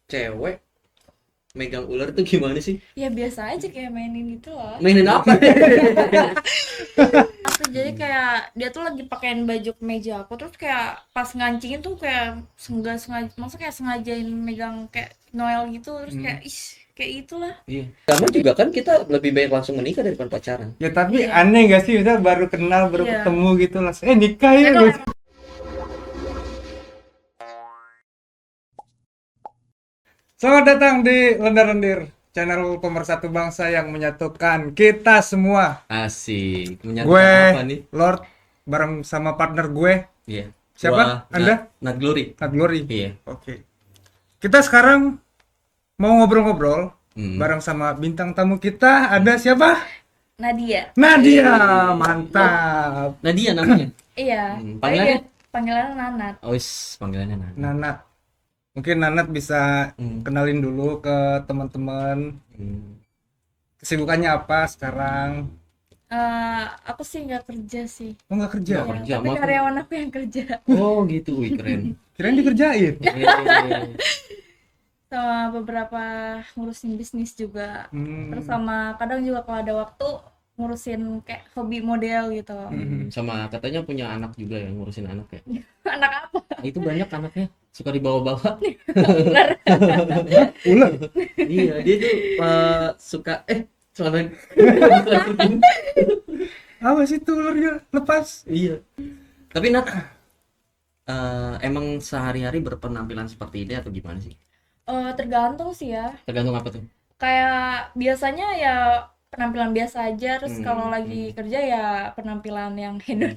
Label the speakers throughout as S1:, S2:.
S1: cewek megang ular tuh gimana sih?
S2: Ya biasa aja kayak mainin gitu loh.
S1: Mainin apa?
S2: Aku jadi kayak dia tuh lagi pakein baju kemeja aku, terus kayak pas ngancingin tuh kayak sengaja, maksudnya kayak sengajain megang kayak Noel gitu, terus kayak ih kayak itulah.
S1: Iya. Sama juga kan kita lebih baik langsung menikah daripada pacaran.
S3: Ya tapi
S2: Iya.
S3: aneh gak sih, misal baru kenal, baru
S2: Iya.
S3: ketemu gitu langsung nikah ya
S2: Ya kalau
S3: gitu. Selamat datang di Lendir-Lendir, channel pemersatu bangsa yang menyatukan kita semua.
S1: Asik.
S3: Gue
S1: Menyatakan apa nih?
S3: Lord bareng sama partner gue.
S1: Iya.
S3: Siapa?
S1: Wah,
S3: Anda?
S1: Nat Glory.
S3: Nat Glory.
S1: Iya.
S3: Oke. Kita sekarang mau ngobrol-ngobrol
S1: Hmm.
S3: bareng sama bintang tamu kita. Ada siapa?
S2: Nadia.
S3: Nadia. Mantap.
S1: Nadia namanya.
S2: Iya.
S1: Panggilannya?
S2: Panggilannya Nanat.
S1: Oh, panggilannya Nat.
S3: Nanat. Mungkin Nanat bisa kenalin dulu ke teman-teman
S1: Hmm.
S3: kesibukannya apa sekarang.
S2: Aku sih nggak kerja sih.
S3: Oh, nggak kerja?
S1: Nggak kerja,
S2: Tapi
S1: maaf.
S2: karyawan aku yang kerja.
S1: Oh, gitu. Wih, keren.
S3: Kirain dikerjain.
S2: Sama beberapa ngurusin bisnis juga. Terus sama kadang juga kalau ada waktu ngurusin kayak hobi model gitu.
S1: Sama katanya punya anak juga yang ngurusin anak ya.
S2: Anak apa?
S1: Nah, itu banyak anaknya suka dibawa-bawa.
S2: Bener.
S3: Ular.
S1: Iya, dia tuh suka celana.
S3: Apa sih tuh ularnya? Lepas.
S1: Iya. Tapi Nat, emang sehari-hari berpenampilan seperti ini atau gimana sih?
S2: Tergantung sih ya.
S1: Tergantung apa tuh?
S2: Kayak biasanya ya penampilan biasa aja, terus kalau lagi kerja ya penampilan yang hedon.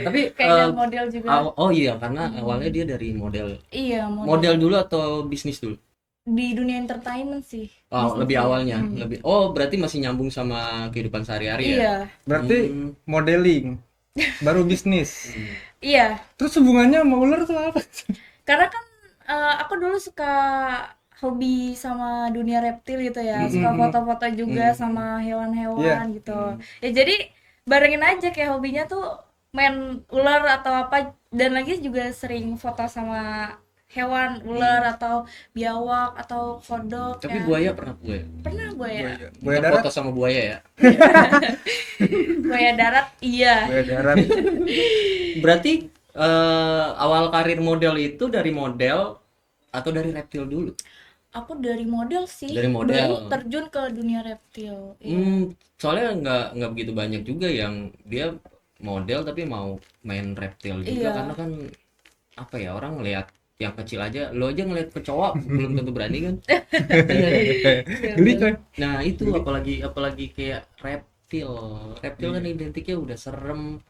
S1: Tapi
S2: Kayak model juga.
S1: oh iya, karena awalnya dia dari model.
S2: Iya, model.
S1: Model dulu atau bisnis dulu?
S2: Di dunia entertainment sih.
S1: Oh,
S2: Bisnis
S1: lebih
S2: sih.
S1: awalnya. Lebih. Oh, berarti masih nyambung sama kehidupan sehari-hari ya?
S2: Iya,
S3: Berarti modeling. Baru bisnis.
S2: iya.
S3: Terus hubungannya sama ular tuh apa?
S2: Karena kan aku dulu suka hobi sama dunia reptil gitu ya, suka foto-foto juga sama hewan-hewan
S3: Iya.
S2: gitu. Ya jadi barengin aja kayak hobinya tuh main ular atau apa, dan lagi juga sering foto sama hewan, ular atau biawak atau kodok
S1: Tapi
S2: ya.
S1: buaya pernah buaya?
S2: Pernah buaya.
S3: Buaya
S1: Kita
S3: darat.
S1: foto sama buaya ya.
S2: Buaya darat, iya.
S3: Buaya darat.
S1: Berarti awal karir model itu dari model atau dari reptil dulu?
S2: Aku dari model sih.
S1: Dari model.
S2: Baru terjun ke dunia reptil. Iya.
S1: Soalnya nggak begitu banyak juga yang dia model tapi mau main reptil juga,
S2: Iya.
S1: karena kan apa ya, orang ngelihat yang kecil aja, lo aja ngelihat kecoa belum tentu berani kan. Iya.
S3: Geli coy.
S1: Nah itu apalagi kayak reptil kan identiknya udah serem,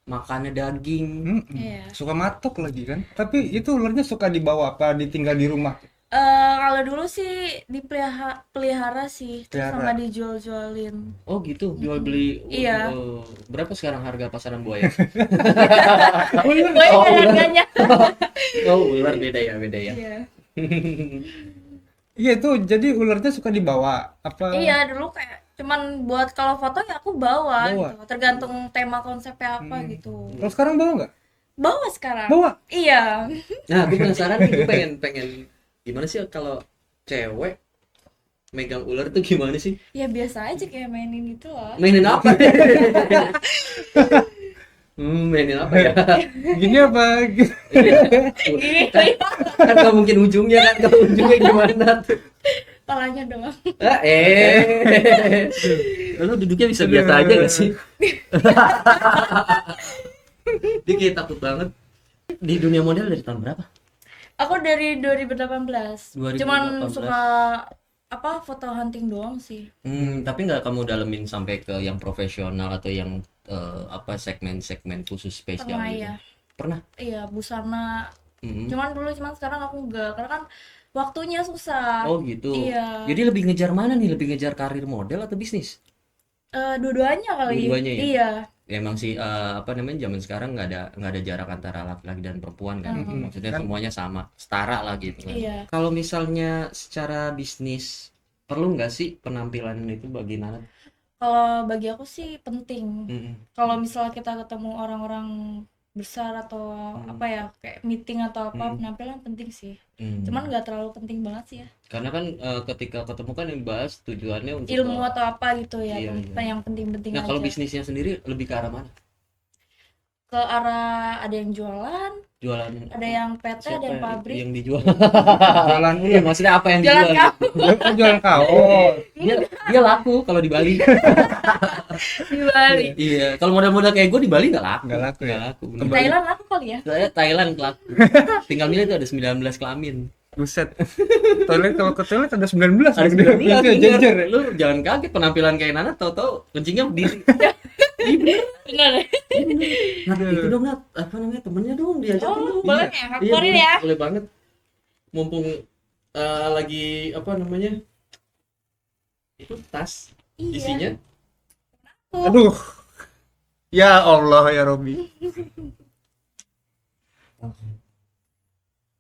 S1: makannya daging.
S2: Iya.
S3: Suka matok lagi kan. Tapi itu ularnya suka dibawa apa ditinggal di rumah?
S2: Kalau dulu sih pelihara sih, terus
S3: Pelihara.
S2: sama dijual-jualin.
S1: Oh gitu, jual beli.
S2: Iya.
S1: Berapa sekarang harga pasaran buaya?
S2: Banyak harganya.
S1: Oh, ular beda ya.
S2: Iya.
S3: Iya itu jadi ularnya suka dibawa apa?
S2: Iya, dulu kayak cuman buat kalau foto ya aku bawa
S3: Bawa.
S2: gitu. Tergantung tema konsepnya apa gitu.
S3: Kalau sekarang bawa nggak?
S2: Bawa sekarang.
S3: Bawa.
S2: Iya.
S1: Nah, gue penasaran nih, gue pengen gimana sih kalau cewek megang ular tuh gimana sih?
S2: Ya biasa aja kayak mainin gitu loh.
S1: Mainin apa? Mainin apa ya?
S3: Gini apa?
S1: Kan gak mungkin ujungnya kan, kalau ujungnya gimana tuh?
S2: Palanya doang.
S1: Lu duduknya bisa biasa aja gak sih? Dia kayak takut banget. Di dunia model dari tahun berapa?
S2: Aku dari 2018.
S1: 2018.
S2: Cuman suka apa foto hunting doang sih.
S1: Tapi nggak kamu dalemin sampai ke yang profesional atau yang segmen-segmen khusus spesial
S2: Pernah
S1: gitu?
S2: ya.
S1: Pernah?
S2: Iya, busana.
S1: Mm.
S2: Cuman sekarang aku enggak, karena kan waktunya susah.
S1: Oh gitu.
S2: Iya.
S1: Jadi lebih ngejar mana nih? Lebih ngejar karir model atau bisnis?
S2: Dua-duanya kali.
S1: Dua-duanya ya?
S2: Iya.
S1: Ya, emang sih apa namanya, zaman sekarang nggak ada jarak antara laki-laki dan perempuan kan. Maksudnya semuanya sama, setara lah gitu kan.
S2: Iya.
S1: Kalau misalnya secara bisnis, perlu nggak sih penampilan itu bagi Nana?
S2: Kalau bagi aku sih penting.
S1: Mm-mm.
S2: Kalau misalnya kita ketemu orang-orang besar atau apa ya kayak meeting atau apa, penampilan penting sih. Cuman nggak terlalu penting banget sih ya.
S1: Karena kan ketika ketemu kan yang bahas tujuannya untuk
S2: Ilmu atau apa gitu ya,
S1: Iya,
S2: yang penting-penting
S1: Nah,
S2: aja.
S1: kalau bisnisnya sendiri lebih ke arah mana?
S2: Ke arah ada yang jualan,
S1: Jualan
S2: ada yang PT, ada yang pabrik.
S1: yang dijual?
S3: Jualan
S1: Iya, maksudnya apa yang
S2: Jualan
S1: dijual?
S2: kamu
S3: jualan kaos.
S1: Dia laku kalau di Bali.
S2: di Bali.
S1: Iya, kalau modal-modal kayak gue di Bali nggak laku.
S3: Nggak laku ya?
S1: Nggak laku.
S2: Di
S1: bener.
S2: Thailand laku kali ya.
S1: Saya Thailand laku. Tinggal milih itu ada 19 kelamin.
S3: Buset. Toilet kalau ke toilet ada 19.
S1: Ada 19
S3: Itu
S1: bener.
S3: jejer ya.
S1: Lu jangan kaget penampilan kayak Nana tahu-tahu kencingnya berdiri. Iya bener.
S2: Benar.
S1: Nat, itu dong Nat, apa namanya temennya dong diajakin
S2: Oh,
S1: dong.
S2: boleh
S1: Iya.
S2: ya,
S1: Iya,
S2: hakurin
S1: boleh,
S2: ya.
S1: boleh banget. Mumpung lagi apa namanya? Itu tas
S2: Iya.
S1: isinya.
S3: Aduh. Ya Allah ya Robi.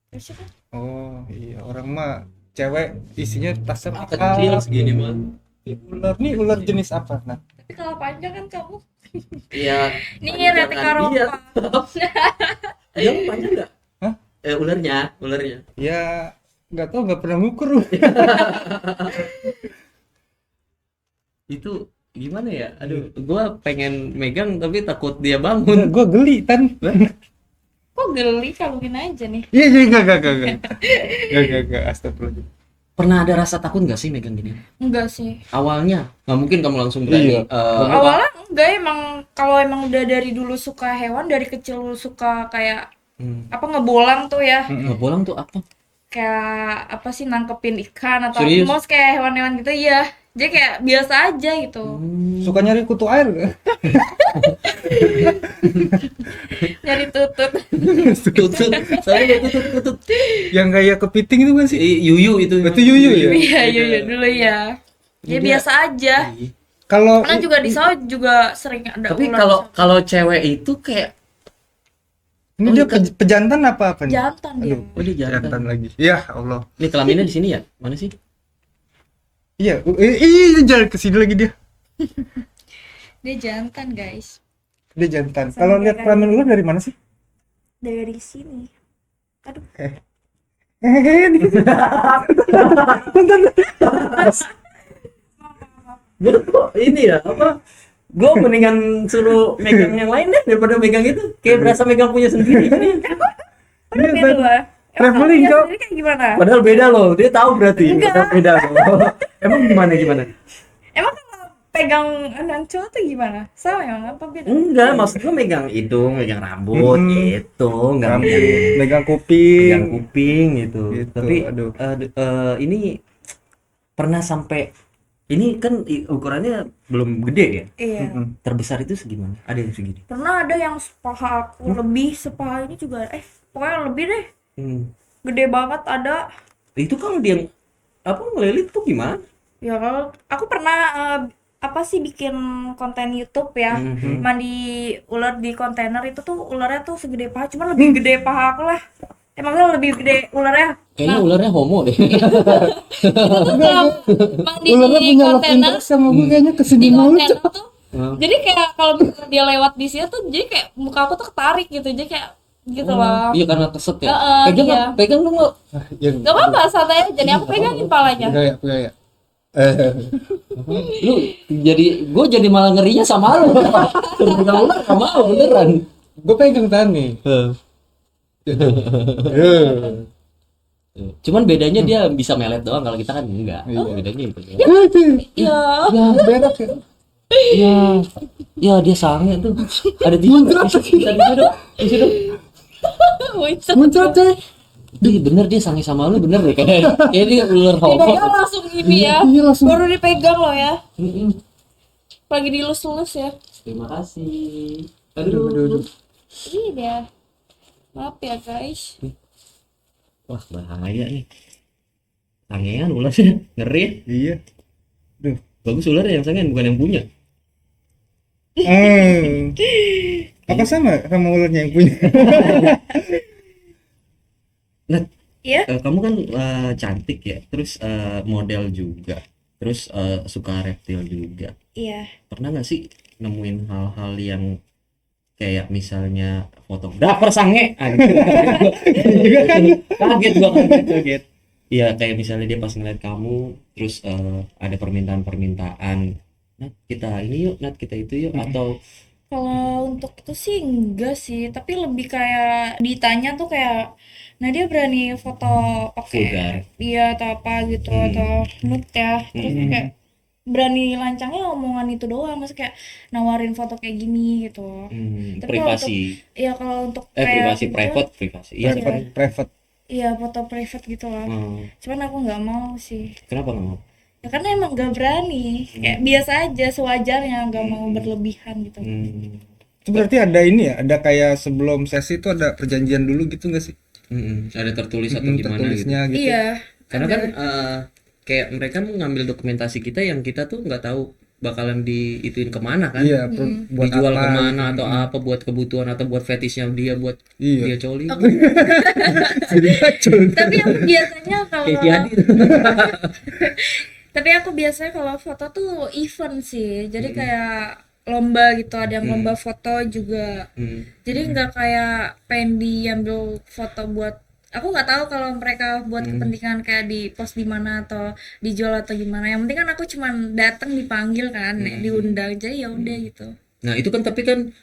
S2: Terus apa?
S3: Oh iya, orang mah cewek isinya tasnya
S1: Kecil segini mah.
S3: Ular nih ular jenis apa? Nah,
S2: Tapi kalau panjang kan kamu.
S1: Iya.
S2: Ini Retika
S1: Iya.
S2: Ropa.
S1: Dia panjang enggak?
S3: Hah?
S1: Ularnya.
S3: ya nggak tahu, nggak pernah ngukur.
S1: Itu gimana ya? Aduh, gua pengen megang tapi takut dia bangun.
S3: Gue geli tan.
S2: Kok geli, kaluin aja nih.
S3: Iya iya enggak astagfirullah.
S1: Pernah ada rasa takut nggak sih megang gini?
S2: Enggak sih.
S1: Awalnya nggak mungkin kamu langsung berani.
S3: Iya.
S2: Awalnya enggak, emang kalau emang udah dari dulu suka hewan, dari kecil suka kayak apa ngebolang tuh ya.
S1: Ngebolang tuh apa?
S2: Kayak apa sih, nangkepin ikan atau
S1: Serius?
S2: mouse kayak hewan-hewan gitu ya. Jadi kayak biasa aja gitu.
S3: Suka nyari kutu air nggak?
S2: Nyari tutut.
S1: Tutut. Saya tutut.
S3: Yang kayak kepiting itu kan sih?
S1: Yuyu itu.
S3: Itu yuyu ya?
S2: Iya, iya dulu ya. Ya
S1: Iya.
S2: biasa aja.
S3: Kalau
S2: Karena juga di sawah juga sering ada
S1: Tapi
S2: ular
S1: kalau
S2: di sawah.
S1: kalau cewek itu kayak
S3: ini dia pejantan apa nih?
S2: Jantan dia.
S1: oh dia jantan.
S3: Jantan lagi. Ya Allah.
S1: Ini kelaminnya di sini ya? Mana sih?
S3: Iya, ini jalan ke sini lagi dia.
S2: Dia jantan, guys.
S3: Dia jantan. Kalau lihat kelamin ular dari mana sih?
S2: Dari sini. Aduh.
S1: Gue kok ini ya apa? Gue mendingan suruh megang yang lain deh daripada megang itu. Kayak berasa megang punya sendiri.
S2: Udah beda loh.
S3: traveling,
S2: Emang
S3: Cok.
S2: sendiri kayak gimana?
S1: Padahal beda loh. Dia tahu berarti.
S2: Enggak.
S1: Padahal beda loh. Emang gimana?
S2: Emang kalau pegang anak cowok tuh gimana? Sama emang apa beda?
S1: Enggak, maksud gue megang hidung, megang rambut gitu, enggak
S3: Rambut,
S1: megang
S3: megang kuping.
S1: megang kuping gitu.
S3: Gitu,
S1: Tapi
S3: aduh.
S1: ini pernah sampai ini kan ukurannya belum gede ya.
S2: Iya.
S1: Terbesar itu segimana? Ada yang segini.
S2: Pernah ada yang sepaha aku, lebih sepaha ini juga. Pokoknya lebih deh.
S1: Hmm.
S2: Gede banget ada.
S1: Itu kalau dia apa ngelilit tuh gimana?
S2: Ya kalau aku pernah apa sih bikin konten YouTube ya. Mandi ular di kontainer itu tuh ularnya tuh segede paha, cuman lebih gede paha aku lah. Emangnya lebih gede ularnya.
S1: Kayaknya ularnya homo deh.
S2: Mandi
S3: Ularnya
S2: di
S3: punya love
S2: kontainer,
S3: interest sama gue kayaknya
S2: di
S3: kesini mulu.
S2: kontainer tuh. Jadi kayak kalau misalnya dia lewat di sini tuh jadi kayak muka aku tuh ketarik gitu. Jadi kayak gitu loh.
S1: Iya karena keset ya. Pegang
S2: iya.
S1: pegang dong lo.
S2: Gak apa-apa, santai aja. Jadi aku pegangin palanya.
S3: Kayak
S1: Lu gue jadi malah ngerinya sama lu. Suruh pegang ular gak mau beneran.
S3: gue pegang tani.
S1: Cuman bedanya dia bisa melet doang, kalau kita kan enggak.
S3: Iya.
S1: Bedanya itu.
S2: Iya.
S3: Ya berak ya.
S1: Ya dia sange tuh. Ada di situ.
S3: Muncrat coy.
S1: Ih, bener dia sange sama lu bener deh kayak dia ular homo.
S2: Dipegang langsung ini ya.
S3: Iya langsung.
S2: Baru dipegang loh ya.
S1: Mm-mm.
S2: Lagi dilus-lus ya.
S1: Terima kasih.
S3: Aduh.
S2: Ini dia. Maaf ya guys.
S1: Wah bahaya nih. Sangean ularnya ngeri.
S3: Iya.
S1: Bagus ularnya yang sangean bukan yang punya.
S3: Apa sama ularnya yang punya?
S1: Nah,
S2: Iya.
S1: kamu kan cantik ya, terus model juga, terus suka reptil juga.
S2: Iya.
S1: Pernah nggak sih nemuin hal-hal yang kayak misalnya fotografer sange kaget gua kaget. Iya, kayak misalnya dia pas ngeliat kamu terus ada permintaan Nat kita ini yuk, Nat kita itu yuk, atau
S2: Kalau untuk itu sih enggak sih, tapi lebih kayak ditanya tuh kayak Nadia berani foto
S1: vulgar.
S2: pakai dia atau apa gitu atau nude ya. Terus kayak berani lancangnya omongan itu doang, maksudnya kayak nawarin foto kayak gini gitu. Tapi kalau untuk
S1: privasi
S2: ya kalau untuk
S1: privasi
S2: gitu,
S1: privasi iya sih.
S3: Private.
S2: iya foto private gitu lah. Cuman aku nggak mau sih.
S1: Kenapa nggak mau?
S2: Ya karena emang gak berani. Kayak biasa aja sewajarnya, nggak mau berlebihan gitu.
S3: Itu berarti ada ini ya, ada kayak sebelum sesi itu ada perjanjian dulu gitu nggak sih?
S1: Ada tertulis atau gimana gitu.
S3: Tertulisnya gitu.
S2: Iya.
S1: Karena kan kayak mereka mengambil dokumentasi kita yang kita tuh nggak tahu bakalan diituin kemana kan.
S3: Iya, buat
S1: Dijual
S3: apa
S1: kemana
S3: gitu.
S1: atau apa, buat kebutuhan atau buat fetishnya dia, buat
S3: Iya.
S1: dia coli.
S3: Jadi bacol.
S2: Tapi aku biasanya kalau
S1: Kayak Kiadi.
S2: Tapi aku biasanya kalau foto tuh event sih. Jadi kayak lomba gitu, ada yang lomba foto juga. Jadi nggak kayak pengen diambil foto buat aku nggak tahu kalau mereka buat kepentingan kayak di post di mana atau dijual atau gimana. Yang penting kan aku cuman datang dipanggil kan, diundang. Jadi ya udah gitu.
S1: Nah, itu kan tapi kan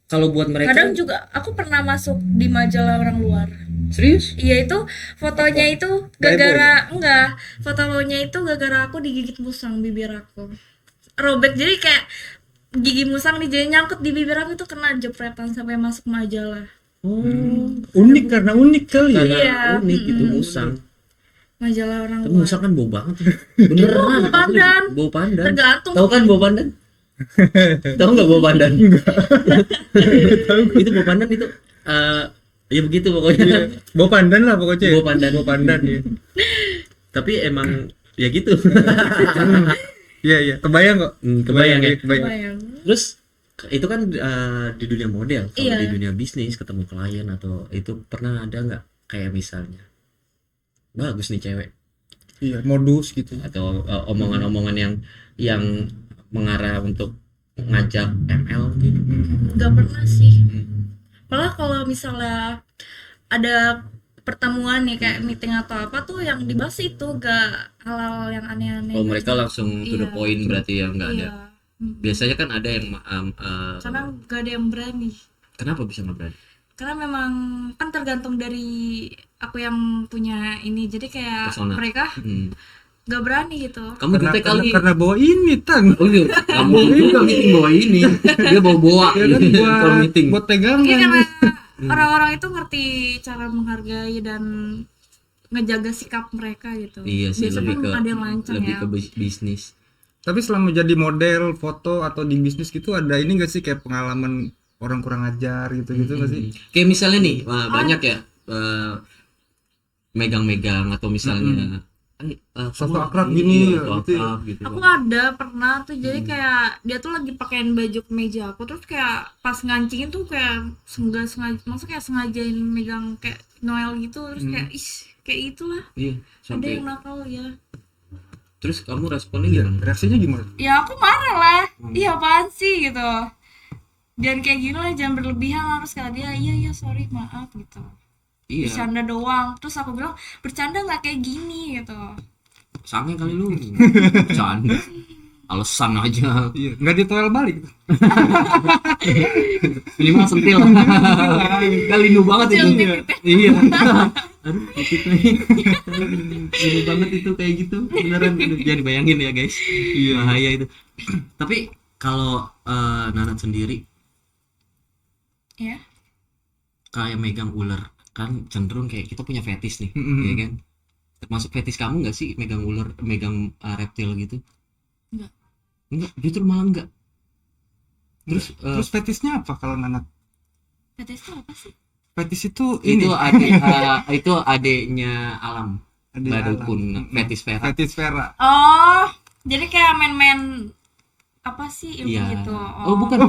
S1: kalau buat mereka
S2: Kadang juga aku pernah masuk di majalah orang luar.
S1: serius?
S2: Iya itu fotonya itu gara-gara enggak, fotonya itu gara-gara aku digigit musang bibir aku. Robek, jadi kayak gigi musang nih jadi nyangkut di bibir aku, itu kena jepretan sampai masuk majalah.
S3: Unik karena unik kali ya.
S1: Karena
S2: Iya.
S1: unik gitu musang.
S2: Majalah orang
S1: Tapi
S2: luar.
S1: musang kan bau banget. Beneran.
S2: bau pandan.
S1: Bau pandan.
S2: Tergantung.
S1: Tahu kan bau pandan? Tahu nggak bau pandan? Itu bau pandan itu ya begitu pokoknya.
S3: Bau pandan lah pokoknya.
S1: Bau pandan.
S3: Bau pandan ya.
S1: Tapi emang ya gitu.
S3: Iya iya, kebayang kok.
S1: Kebayang ya.
S3: Kebayang.
S2: Bayang.
S1: Terus itu kan di dunia model, kalau
S2: Iya.
S1: di dunia bisnis ketemu klien atau itu pernah ada nggak kayak misalnya bagus nih cewek
S3: Iya, modus gitu.
S1: atau omongan-omongan yang mengarah untuk ngajak ML gitu?
S2: Nggak pernah sih. Malah kalau misalnya ada pertemuan nih kayak meeting atau apa tuh yang dibahas itu gak hal-hal yang aneh-aneh.
S1: Oh, mereka langsung to the
S2: Iya.
S1: point berarti ya, nggak ada.
S2: Iya.
S1: Biasanya kan ada yang
S2: Karena gak ada yang berani.
S1: kenapa bisa nggak berani?
S2: Karena memang kan tergantung dari aku yang punya ini, jadi kayak
S1: Persona.
S2: mereka gak berani gitu.
S1: Kamu jutek kali.
S3: Karena bawa ini tang.
S1: Oh iya, kamu juga meeting bawa ini. Dia bawa
S3: Ya kan
S1: kalau meeting.
S3: buat pegangan.
S2: Iya karena orang-orang itu ngerti cara menghargai dan ngejaga sikap mereka gitu.
S1: Iya sih,
S2: Biasanya
S1: lebih ke
S2: ada yang lancang
S1: lebih
S2: ya.
S1: ke bisnis.
S3: Tapi selama jadi model foto atau di bisnis gitu ada ini gak sih kayak pengalaman orang kurang ajar gitu-gitu gak sih?
S1: Kayak misalnya nih, banyak ya megang-megang atau misalnya
S3: Foto
S1: kamu
S3: akrab
S1: ini,
S3: gini,
S1: foto
S3: gitu.
S1: akrab gitu.
S2: Aku ada pernah tuh, jadi kayak dia tuh lagi pakein baju kemeja aku, terus kayak pas ngancingin tuh kayak sengaja, maksudnya kayak sengajain megang kayak Noel gitu, terus kayak kayak itulah.
S1: Iya,
S2: Ada
S1: sampai
S2: yang nakal ya.
S1: terus kamu responnya gimana?
S3: Reaksinya gimana?
S2: Ya aku marah lah. Iya apaan sih gitu. Jangan kayak gini lah, jangan berlebihan, harus kayak dia iya sorry maaf gitu.
S1: Iya,
S2: Bercanda doang. Terus aku bilang bercanda nggak kayak gini gitu.
S1: sange kali lu. Bercanda. Alasan aja.
S3: Iya, nggak ditoel balik.
S1: Minimal sentil. Kan lindu banget itu. Iya. Aduh, titiknya. Lindu banget itu kayak gitu. Beneran jangan dibayangin ya, guys. Iya, bahaya itu. Tapi kalau Nanat sendiri
S2: Ya.
S1: kayak megang ular, kan cenderung kayak kita punya fetish nih, ya kan? Termasuk fetish kamu nggak sih megang ular, megang reptil gitu? Enggak, justru malah enggak.
S3: Terus fetisnya apa kalau Nanat?
S2: Fetish itu apa sih?
S3: Fetis itu
S1: itu
S3: ini.
S1: itu adeknya Alam.
S3: Adek
S1: Badukun,
S3: Alam.
S1: Fetish Vera.
S3: Fetis Vera.
S2: Oh, jadi kayak main-main apa sih ilmu
S1: Iya.
S2: gitu?
S1: Oh, bukan.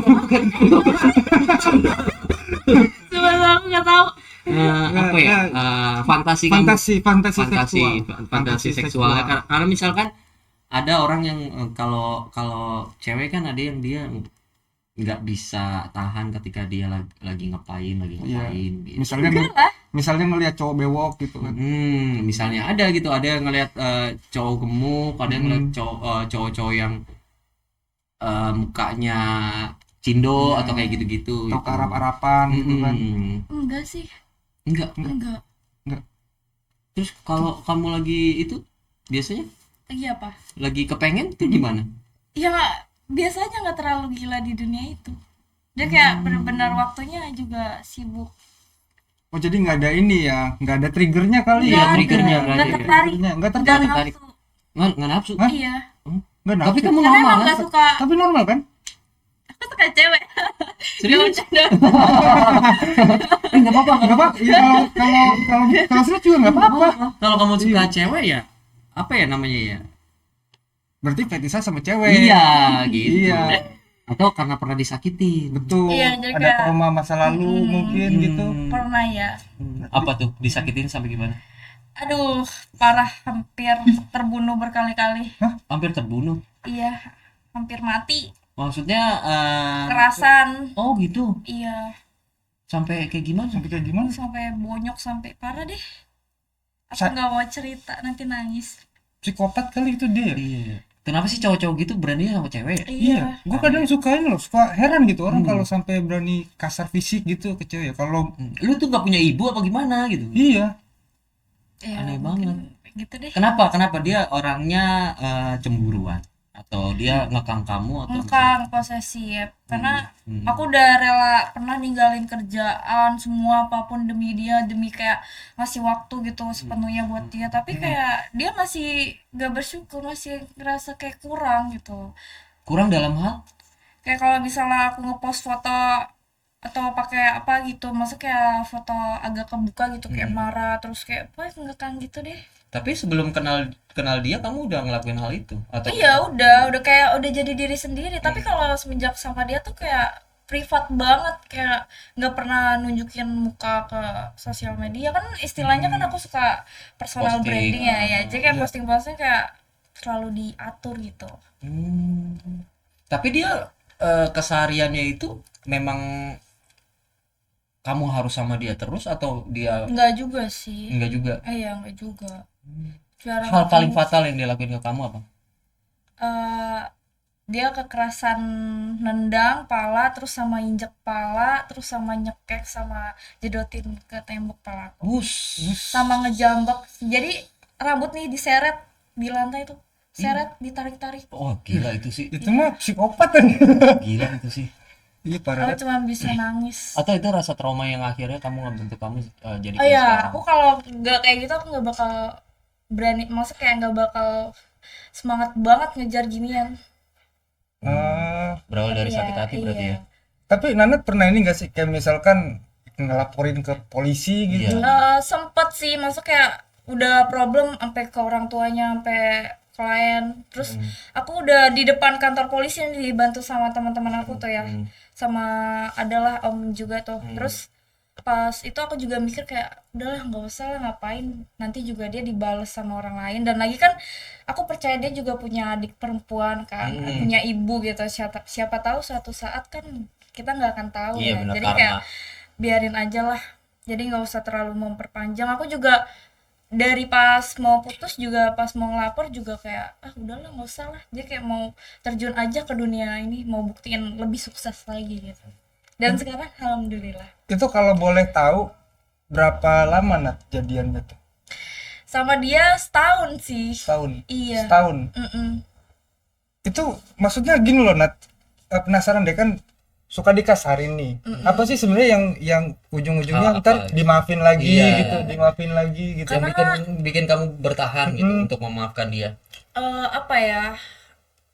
S2: Sebenarnya aku nggak tahu.
S1: Apa ya? Fantasi kamu. Fantasi seksual. Karena misalkan ada orang yang kalau cewek kan ada yang dia nggak bisa tahan ketika dia lagi ngapain
S3: Iya.
S1: gitu.
S3: Misalnya ngelihat cowok bewok gitu kan.
S1: Misalnya ada gitu, ada yang ngelihat cowok gemuk, ada yang ngelihat cowok-cowok yang mukanya cindo atau kayak gitu-gitu.
S3: Atau
S1: gitu.
S3: arap-arapan gitu kan.
S2: Enggak sih.
S1: Enggak.
S2: Enggak.
S1: Terus kalau kamu lagi itu biasanya
S2: Iya apa?
S1: lagi kepengen tuh gimana?
S2: Ya biasanya nggak terlalu gila di dunia itu. Dia kayak benar-benar waktunya juga sibuk.
S3: Oh jadi nggak ada ini ya, nggak ada triggernya kali
S1: Iya,
S3: ya?
S1: triggernya
S3: Mungkin.
S1: berarti.
S2: Nggak tertarik.
S3: Triggernya nggak
S2: Nggak
S3: tertarik.
S2: nafsu.
S1: Nggak nafsu.
S3: Hah?
S2: Iya.
S3: Nggak
S1: Tapi
S3: nafsu.
S1: kamu
S2: Karena
S1: normal
S2: emang
S1: kan?
S2: nggak suka.
S3: Tapi normal kan?
S2: Aku suka cewek.
S1: Serius?
S3: Nggak apa-apa, nggak apa. Ya, kalau serius juga nggak apa-apa.
S1: Kalau kamu suka cewek ya apa ya namanya ya?
S3: Berarti fetisnya sama cewek.
S1: Iya, gitu.
S3: Iya.
S1: Atau karena pernah disakitin.
S3: Betul.
S2: Iya, jadi
S3: Ada
S2: kayak-
S3: trauma masa lalu mungkin gitu.
S2: Pernah ya.
S1: Apa tuh disakitin sampai gimana?
S2: Aduh, parah, hampir terbunuh berkali-kali.
S1: Hampir terbunuh.
S2: Iya, hampir mati.
S1: Maksudnya
S2: Kerasan.
S1: oh gitu.
S2: Iya,
S1: Sampai kayak gimana?
S3: Sampai kayak gimana?
S2: sampai bonyok sampai parah deh. Aku
S3: Sa-
S2: nggak mau cerita, nanti nangis.
S3: Psikopat kali itu dia.
S1: Iya. Kenapa sih cowok-cowok gitu berani sama cewek ya?
S3: Iya, gue kadang suka ini loh, suka heran gitu orang kalau sampai berani kasar fisik gitu ke cewek. Kalau
S1: Lu tuh nggak punya ibu apa gimana gitu?
S3: iya,
S2: Iya,
S1: Aneh
S2: mungkin gitu deh.
S1: Kenapa dia orangnya cemburuan atau dia ngekang kamu atau
S2: Ngekang, posesif. Karena aku udah rela pernah ninggalin kerjaan semua apapun demi dia, demi kayak ngasih waktu gitu sepenuhnya buat dia. Tapi kayak dia masih gak bersyukur, masih ngerasa kayak kurang gitu.
S1: kurang dalam hal?
S2: Kayak kalau misalnya aku ngepost foto atau pakai apa gitu, maksudnya kayak foto agak kebuka gitu, kayak marah terus kayak apa ngekang gitu deh.
S1: Tapi sebelum kenal dia kamu udah ngelakuin hal itu atau
S2: Iya udah kayak udah jadi diri sendiri. Tapi kalau semenjak sama dia tuh kayak privat banget, kayak nggak pernah nunjukin muka ke sosial media kan, istilahnya kan aku suka personal
S1: Posting,
S2: branding ya, jadi kayak posting-posting kayak selalu diatur gitu.
S1: Tapi dia kesehariannya itu memang kamu harus sama dia terus atau dia
S2: Enggak juga sih.
S1: enggak juga?
S2: Iya enggak juga. Jarang
S1: Hal paling
S2: ketemu.
S1: fatal yang dia lakuin ke kamu apa?
S2: Dia kekerasan, nendang pala, terus sama injek pala, terus sama nyekek, sama jedotin ke tembok palaku, sama ngejambak. Jadi rambut nih diseret di lantai tuh, seret ditarik-tarik.
S1: Oh gila itu sih,
S3: itu mah psikopat kan.
S1: gila itu sih.
S3: Iya parah.
S2: Aku cuma bisa nangis.
S1: Atau itu rasa trauma yang akhirnya kamu ngebentuk kamu jadi
S2: Oh
S1: kayak
S2: iya,
S1: sekarang?
S2: aku kalau nggak kayak gitu aku nggak bakal berani, maksudnya kayak nggak bakal semangat banget ngejar ginian.
S1: Berawal dari
S2: Iya,
S1: sakit hati berarti
S2: iya.
S1: ya?
S3: Tapi Nanat pernah ini gak sih kayak misalkan ngelaporin ke polisi gitu?
S2: Sempet sih, maksudnya kayak udah problem sampai ke orang tuanya, sampai klien. Terus aku udah di depan kantor polisi yang dibantu sama teman-teman aku tuh ya, sama adalah om juga tuh. Terus pas itu aku juga mikir kayak udahlah nggak usah lah, ngapain, nanti juga dia dibales sama orang lain. Dan lagi kan aku percaya dia juga punya adik perempuan kan, punya ibu gitu, siapa tahu suatu saat kan kita nggak akan tahu
S1: Iya,
S2: ya.
S1: benar,
S2: Jadi
S1: karma.
S2: kayak biarin aja lah, jadi nggak usah terlalu memperpanjang. Aku juga dari pas mau putus juga, pas mau ngelapor juga kayak udahlah nggak usah lah, dia kayak mau terjun aja ke dunia ini, mau buktiin lebih sukses lagi gitu. Dan sekarang alhamdulillah.
S3: Itu kalau boleh tahu berapa lama Nat jadiannya tuh?
S2: Sama dia setahun sih.
S3: Setahun.
S2: Iya.
S3: Setahun. Itu maksudnya gini loh Nat, penasaran deh kan suka dikasarin nih. Apa sih sebenarnya yang ujung-ujungnya ntar dimaafin lagi
S1: Iya.
S3: gitu, dimaafin lagi gitu.
S1: Yang bikin kamu bertahan gitu untuk memaafkan dia.
S2: Apa ya,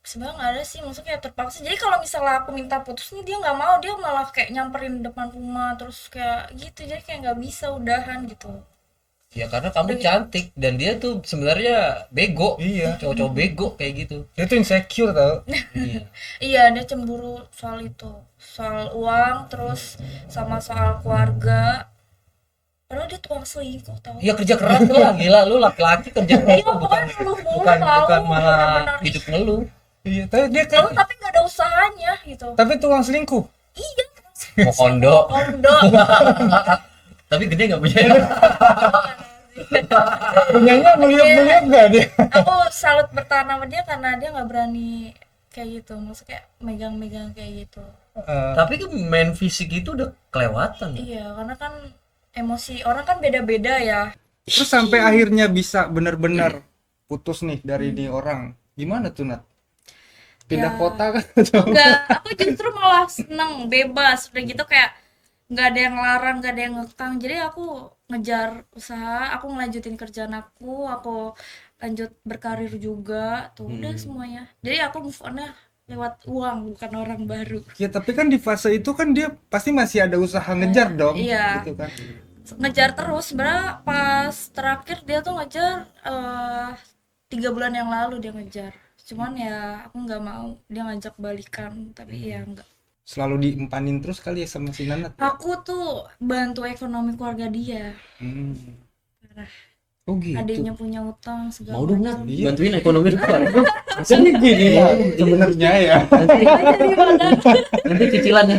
S2: sebenarnya nggak ada sih, maksudnya kayak terpaksa. Jadi kalau misalnya aku minta putus nih, dia nggak mau, dia malah kayak nyamperin depan rumah terus kayak gitu, jadi kayak nggak bisa udahan gitu.
S1: Ya karena kamu cantik dan dia tuh sebenarnya bego.
S3: Iya.
S1: Cowok-cowok bego kayak gitu.
S3: Dia tuh insecure tau.
S1: Iya.
S2: Iya, dia cemburu soal itu, soal uang, terus sama soal keluarga. Padahal dia tukang selingkuh tau.
S1: Ya kerja keras lah, gila lu laki-laki kerja keras
S2: Iya,
S1: tuh bukan
S2: pokoknya ngeluh mulu
S1: bukan
S2: tau,
S1: bukan malah
S2: bener-bener.
S1: hidup ngeluh.
S3: Iya, tapi dia
S2: Ngeluh
S3: kan
S2: tapi nggak ada usahanya gitu.
S3: Tapi tukang selingkuh.
S2: Iya,
S4: Mau kondo.
S2: kondo.
S4: Tapi gede nggak punya.
S3: Punyanya meliuk-meliuk nggak dia?
S2: Aku salut bertahan sama dia karena dia nggak berani kayak gitu, maksudnya kayak megang-megang kayak gitu.
S4: Tapi kan main fisik itu udah kelewatan.
S2: Iya, karena kan emosi orang kan beda-beda ya.
S3: Terus sampai akhirnya bisa benar-benar putus nih dari ini orang. Gimana tuh, Nat? Pindah
S2: Ya.
S3: kota kan?
S2: Enggak, aku justru malah seneng, bebas, udah gitu kayak nggak ada yang larang, nggak ada yang ngekang. Jadi aku ngejar usaha, aku ngelanjutin kerjaan aku lanjut berkarir juga, tuh udah semuanya. Jadi aku move on-nya lewat uang, bukan orang baru.
S3: Ya tapi kan di fase itu kan dia pasti masih ada usaha ngejar dong.
S2: Iya.
S3: Gitu kan.
S2: Ngejar terus, sebenarnya pas terakhir dia tuh ngejar 3 bulan yang lalu dia ngejar. Cuman ya aku nggak mau, dia ngajak balikan, tapi ya enggak.
S3: Selalu diempanin terus kali ya sama si Nanat.
S2: Aku tuh bantu ekonomi keluarga dia. Parah.
S4: Oh gitu.
S2: Adiknya punya utang segala
S4: Mau dong Nat,
S2: macam.
S3: Iya.
S4: bantuin ekonomi depan.
S3: Jadi gini ya sebenarnya ya.
S4: Nanti
S2: Jadi mana?
S4: nanti cicilan ya.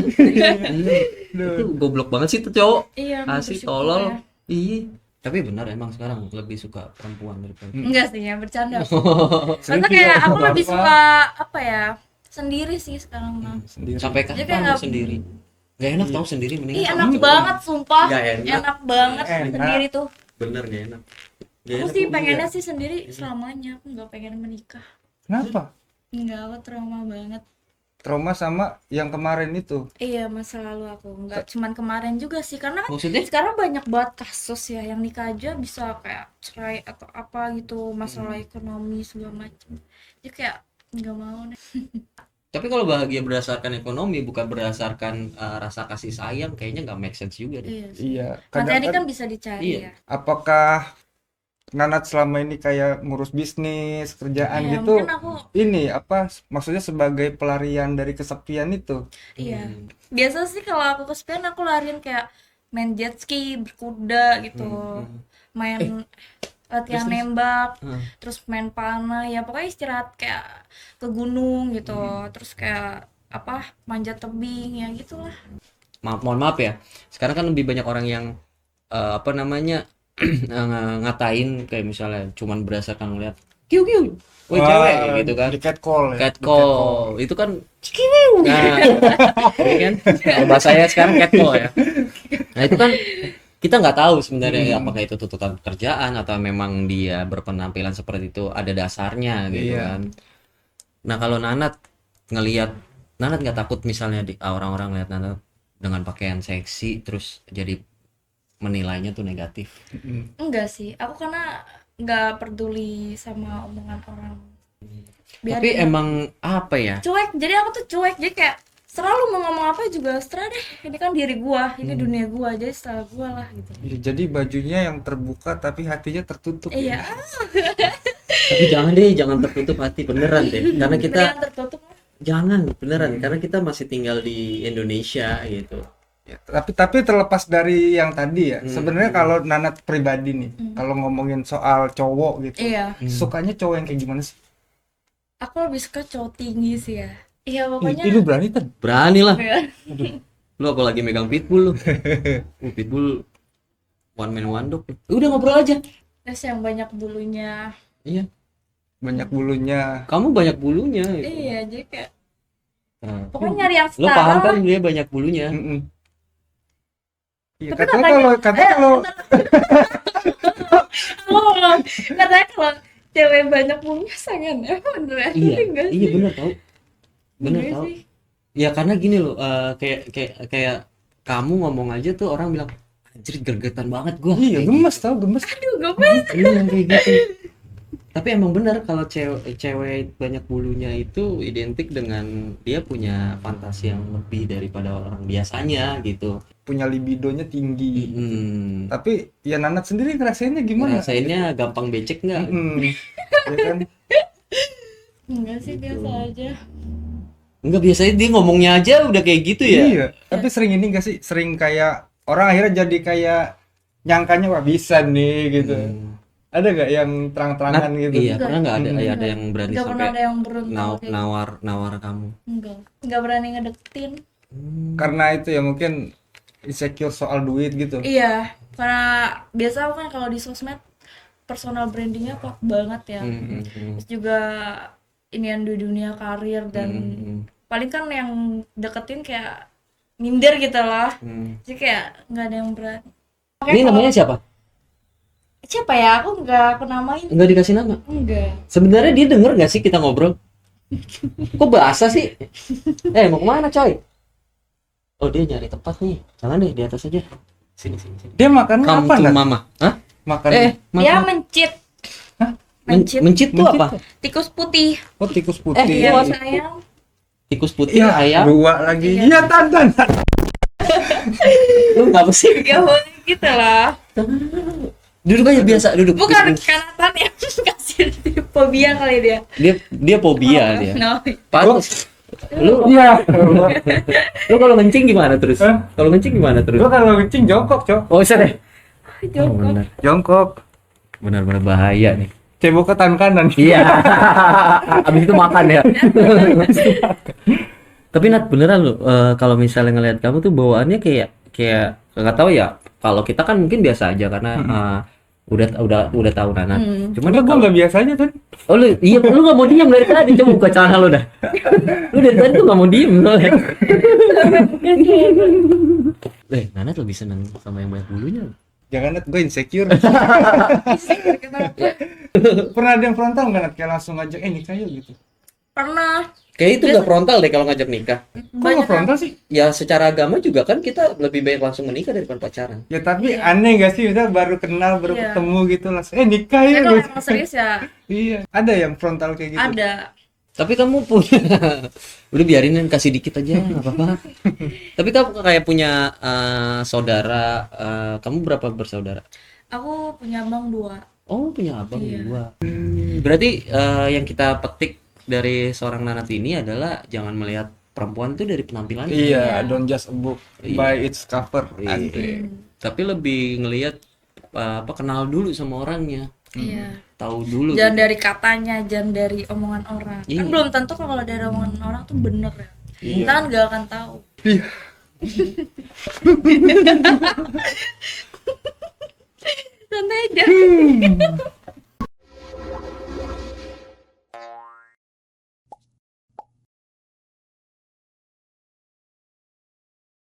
S4: Itu goblok banget sih tuh cowok.
S2: Iya,
S4: Asik
S2: bersyukur
S4: tolol.
S2: ya.
S4: Iya. Tapi benar emang sekarang lebih suka perempuan daripada.
S2: Enggak sih ya, bercanda.
S3: Sering
S2: Karena kayak
S3: juga
S2: aku lebih
S3: bapak.
S2: suka apa ya? Sendiri sih sekarang mah.
S3: Sendiri.
S4: Sampai
S2: Jadi
S4: kapan
S2: kayak
S4: mau sendiri? Gak enak tau sendiri mendingan
S2: Ih,
S4: sama
S2: enak
S4: cowok.
S2: banget sumpah.
S4: Nggak enak.
S2: Enak banget
S3: Enak.
S2: sendiri tuh.
S4: Bener gak enak. Gak
S2: Aku
S4: enak
S2: sih
S4: kok.
S2: pengennya sih sendiri selamanya. Aku nggak pengen menikah.
S3: Kenapa?
S2: Enggak, aku trauma banget.
S3: Trauma sama yang kemarin itu.
S2: Iya, masa lalu aku nggak cuman kemarin juga sih, karena kan
S4: Maksudnya?
S2: sekarang banyak banget kasus ya yang nikah aja bisa kayak cerai atau apa gitu, masalah ekonomi segala macam. Jadi kayak nggak mau deh.
S4: Tapi kalau bahagia berdasarkan ekonomi bukan berdasarkan rasa kasih sayang kayaknya nggak make sense juga deh.
S2: Iya sih.
S3: Iya.
S2: Materi
S3: Kadang
S2: kan bisa dicari
S4: Iya.
S2: ya.
S3: apakah Nanat selama ini kayak ngurus bisnis, kerjaan
S2: Iya,
S3: gitu?
S2: mungkin aku
S3: Ini apa maksudnya sebagai pelarian dari kesepian itu?
S2: iya. Biasa sih kalau aku kesepian aku lariin kayak main jet ski, berkuda gitu. Main latihan
S4: terus.
S2: nembak,
S4: Heeh.
S2: terus main panah, ya pokoknya istirahat kayak ke gunung gitu. Terus kayak apa? Manjat tebing ya gitulah.
S4: Mohon maaf ya. Sekarang kan lebih banyak orang yang apa namanya ngatain kayak misalnya cuman berdasarkan ngeliat kiu kiu, woi cewek kayak gitu kan.
S3: Di catcall ya.
S4: Catcall itu kan cikiu. Nah, ini kan kalau bahasanya sekarang catcall ya. Nah itu kan kita nggak tahu sebenarnya apakah itu tuntutan pekerjaan atau memang dia berpenampilan seperti itu ada dasarnya gitu
S3: Iya.
S4: kan. Nah kalau Nanat Nanat nggak takut misalnya orang-orang lihat Nanat dengan pakaian seksi terus jadi menilainya tuh negatif.
S2: Enggak sih, aku karena nggak peduli sama omongan orang.
S4: Tapi
S2: Biarin.
S4: emang apa ya?
S2: Cuek, jadi aku tuh cuek, jadi kayak selalu mau ngomong apa juga serah deh, ini kan diri gua, ini dunia gua, jadi setelah gua lah gitu.
S3: Ya, jadi bajunya yang terbuka tapi hatinya tertutup.
S2: Iya,
S4: Tapi jangan deh, jangan tertutup hati beneran deh. Karena kita
S2: mendingan tertutup.
S4: jangan beneran karena kita masih tinggal di Indonesia gitu.
S3: Ya, tapi terlepas dari yang tadi ya, sebenarnya kalau Nanat pribadi nih, kalau ngomongin soal cowok gitu,
S2: Iya,
S3: sukanya cowok yang kayak gimana sih?
S2: aku lebih suka cowok tinggi sih ya. Iya pokoknya.
S3: Lu berani kan?
S4: Berani lah.
S2: Ya.
S4: Lu apalagi megang pitbull lu. Pitbull one man one dog. Udah ngobrol aja.
S2: Terus yang banyak bulunya.
S4: Iya.
S3: Banyak bulunya.
S4: Kamu banyak bulunya. Gitu.
S2: Iya, jadi kayak
S4: Nah,
S2: pokoknya nyari yang
S4: lu
S2: setara
S4: paham kan
S2: lah.
S4: dia banyak bulunya.
S3: Mm-mm. Iya,
S2: Tapi
S3: katanya kalau
S2: katanya kalau cewek banyak bulunya sangen ya, bener ya?
S4: Iya,
S2: Enggak
S4: iya
S2: sih?
S4: bener tau. Bener
S2: Enggak
S4: tau.
S2: sih.
S4: Ya karena gini loh, kayak kamu ngomong aja tuh orang bilang anjir gergetan banget gua.
S3: iya
S4: Kayak
S3: gemes tau gemes.
S2: Aduh, gemes.
S4: Iya yang kayak gitu. Tapi emang benar kalau cewek banyak bulunya itu identik dengan dia punya fantasi yang lebih daripada orang biasanya gitu.
S3: Punya libidonya tinggi.
S4: Tapi
S3: Tapi ya Nanat sendiri ngerasainnya gimana?
S4: rasainnya gampang becek nggak?
S3: Ya kan?
S2: Enggak sih, biasa aja.
S4: Enggak, biasanya dia ngomongnya aja udah kayak gitu ya.
S3: Iya, tapi sering ini gak sih? Sering kayak orang akhirnya jadi kayak nyangkanya wah bisa nih gitu. Ada gak yang terang-terangan gitu?
S4: Iya, pernah nggak ada yang berani
S2: Nggak pernah ada
S4: sampai
S2: yang berontak kayak
S4: nawar kamu?
S2: nggak berani ngedeketin.
S3: Karena itu ya mungkin insecure soal duit gitu.
S2: Iya, karena biasa aku kan kalau di sosmed personal brandingnya kuat banget ya. Terus juga inian di dunia karir dan paling kan yang deketin kayak minder gitu lah. Jadi kayak nggak ada yang berani.
S4: Ini namanya siapa?
S2: Siapa ya? Aku nggak namain.
S4: Nggak dikasih nama.
S2: Enggak.
S4: Sebenarnya dia denger nggak sih kita ngobrol? Kok bahasa sih? Mau kemana coy? Oh dia nyari tempat nih. Jangan deh di atas aja. Sini.
S3: Dia makan
S4: Come
S3: apa
S4: to
S3: Nat?
S4: mama. Hah?
S3: Makan
S2: Dia mencit.
S4: Mencit tuh apa?
S2: Tikus putih.
S3: oh tikus putih.
S2: Iya sayang.
S4: Tikus putih,
S3: Iya,
S4: ayam.
S3: dua lagi.
S2: Iya.
S3: Iya, Tan.
S4: Lu ngapa sih?
S2: Gak boleh gitu lah.
S4: Duduk aja biasa, duduk.
S2: Bukan kanatan yang kasih fobia kali dia.
S4: Dia fobia dia.
S2: No.
S4: Pantes. Lu
S3: Iya.
S4: lu kalau ngencing gimana terus?
S3: Hah?
S4: Kalau ngencing gimana terus?
S3: Gua kalau kencing jongkok, Cok.
S4: Oh, bisa deh.
S2: Jongkok.
S4: Benar.
S3: Jongkok.
S4: Benar-benar bahaya nih.
S3: Cebok ke tangan kanan.
S4: Iya. Abis itu makan ya. Tapi Nat beneran lu kalau misalnya ngelihat kamu tuh bawaannya kayak nggak tahu ya. Kalau kita kan mungkin biasa aja karena udah tahu Nat. Cuman
S3: Cuma gua nggak biasa aja, Tan.
S4: oh lu nggak mau diam dari tadi. Coba buka celana lu dah. Lu dari tadi tuh nggak mau diam soalnya. Nat lebih seneng sama yang banyak bulunya.
S3: Jangan Nat, gue insecure. Pernah ada yang frontal nggak Nat? Kayak langsung ngajak, nikah yuk gitu.
S2: Pernah.
S4: Kayak itu nggak frontal deh kalau ngajak nikah.
S3: Kok nggak frontal sih?
S4: Ya secara agama juga kan kita lebih baik langsung menikah daripada pacaran.
S3: Ya tapi aneh gak sih, udah baru kenal, baru
S2: Iya.
S3: ketemu gitu langsung nikah
S2: Tapi
S3: ya
S2: kalau
S3: gitu.
S2: emang serius ya
S3: Iya, ada yang frontal kayak gitu.
S2: ada.
S4: Tapi kamu punya udah biarin kasih dikit aja nggak apa-apa. Tapi kamu kayak punya saudara, kamu berapa bersaudara?
S2: Aku punya abang 2.
S4: Oh punya abang
S2: Iya.
S4: 2. Berarti yang kita petik dari seorang Nanat ini adalah jangan melihat perempuan itu dari penampilannya.
S3: Iya, don't just a book by its cover.
S4: Iya. Tapi lebih ngelihat kenal dulu sama orangnya.
S2: Iya.
S4: Tahu dulu.
S2: Jangan dari katanya, jangan dari omongan orang.
S4: Iya.
S2: Kan belum tentu kalau dari omongan orang tuh bener ya.
S4: Iya.
S2: Kita kan gak akan tahu.
S3: Iya.
S2: Santai aja.